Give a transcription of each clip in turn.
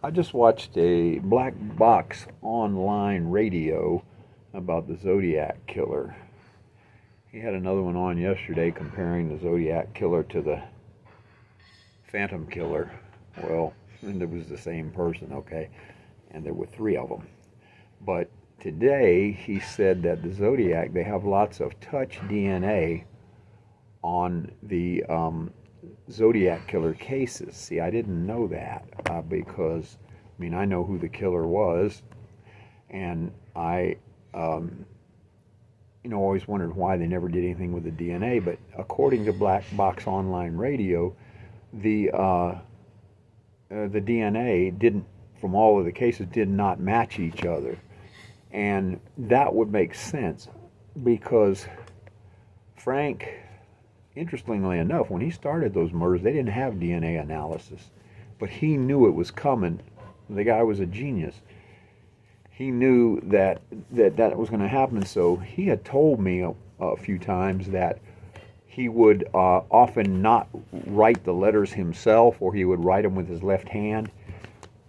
I just watched a black box online radio about the Zodiac Killer. He had another one on yesterday comparing the Zodiac Killer to the Phantom Killer. Well, and it was the same person, okay? And there were three of them. But today he said that the Zodiac, they have lots of touch DNA on the Zodiac Killer cases. See, I didn't know that because, I mean, I know who the killer was, and I, always wondered why they never did anything with the DNA. But according to Black Box Online Radio, the DNA didn't, from all of the cases, did not match each other, and that would make sense because Frank, interestingly enough, when he started those murders, they didn't have DNA analysis, but he knew it was coming. The guy was a genius. He knew that was going to happen, so he had told me a few times that he would often not write the letters himself, or he would write them with his left hand.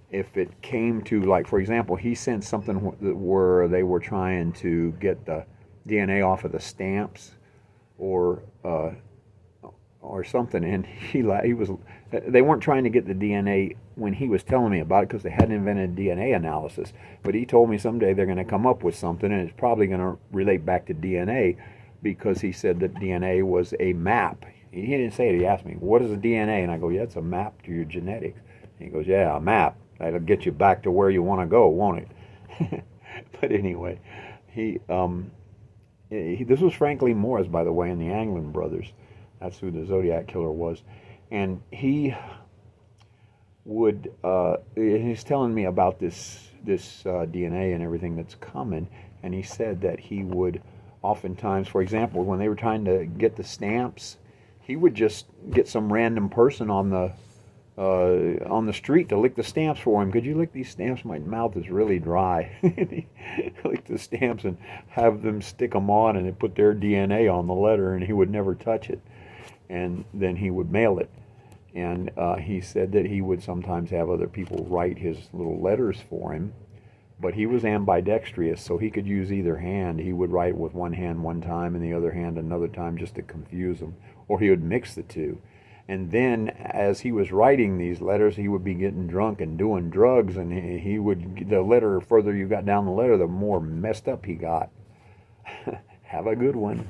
If it came to, like, for example, he sent something where they were trying to get the DNA off of the stamps, or something, and they weren't trying to get the DNA when he was telling me about it because they hadn't invented DNA analysis, but he told me someday they're going to come up with something, and it's probably going to relate back to DNA, because he said that DNA was a map. He didn't say it, he asked me, what is a DNA? And I go, yeah, it's a map to your genetics. And he goes, yeah, a map. That'll get you back to where you want to go, won't it? But anyway, this was Frank Lee Morris, by the way, in the Anglin Brothers. That's who the Zodiac Killer was. And he would, he's telling me about this DNA and everything that's coming, and he said that he would oftentimes, for example, when they were trying to get the stamps, he would just get some random person on the street to lick the stamps for him. Could you lick these stamps? My mouth is really dry. He lick the stamps and have them stick them on, and they put their DNA on the letter, and he would never touch it. And then he would mail it. And he said that he would sometimes have other people write his little letters for him, but he was ambidextrous, so he could use either hand. He would write with one hand one time and the other hand another time, just to confuse him, or he would mix the two. And then as he was writing these letters, he would be getting drunk and doing drugs, and he would, the letter, further you got down the letter, the more messed up he got. Have a good one.